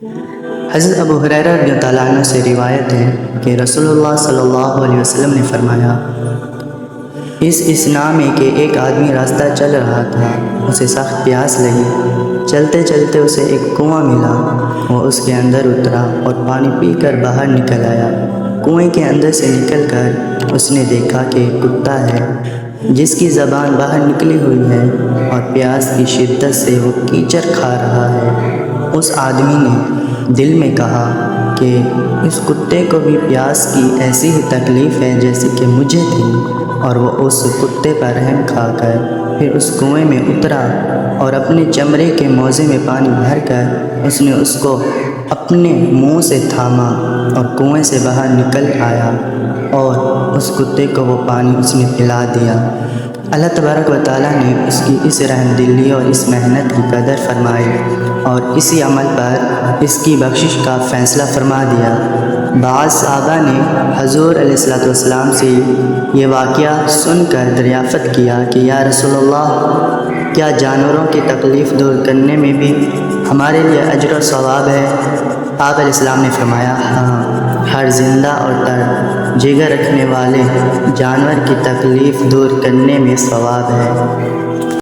حضرت ابو ہریرہ رضی اللہ عنہ سے روایت ہے کہ رسول اللہ صلی اللہ علیہ وسلم نے فرمایا، اس اسنا میں کہ ایک آدمی راستہ چل رہا تھا، اسے سخت پیاس لگی۔ چلتے چلتے اسے ایک کنواں ملا، وہ اس کے اندر اترا اور پانی پی کر باہر نکل آیا۔ کنویں کے اندر سے نکل کر اس نے دیکھا کہ ایک کتا ہے جس کی زبان باہر نکلی ہوئی ہے اور پیاس کی شدت سے وہ کیچڑ کھا رہا ہے۔ اس آدمی نے دل میں کہا کہ اس کتے کو بھی پیاس کی ایسی ہی تکلیف ہے جیسے کہ مجھے تھی، اور وہ اس کتے پر رحم کھا کر پھر اس کنویں میں اترا اور اپنے چمڑے کے موزے میں پانی بھر کر اس نے اس کو اپنے منہ سے تھاما اور کنویں سے باہر نکل آیا، اور اس کتے کو وہ پانی اس نے پلا دیا۔ اللہ تبارک و تعالیٰ نے اس کی اس رحم دلی اور اس محنت کی قدر فرمائی اور اسی عمل پر اس کی بخشش کا فیصلہ فرما دیا۔ بعض صحابہ نے حضور علیہ السلام سے یہ واقعہ سن کر دریافت کیا کہ یا رسول اللہ، کیا جانوروں کی تکلیف دور کرنے میں بھی ہمارے لیے اجر و ثواب ہے؟ آپ علیہ السلام نے فرمایا، ہاں، ہر زندہ اور تر جگر رکھنے والے جانور کی تکلیف دور کرنے میں ثواب ہے۔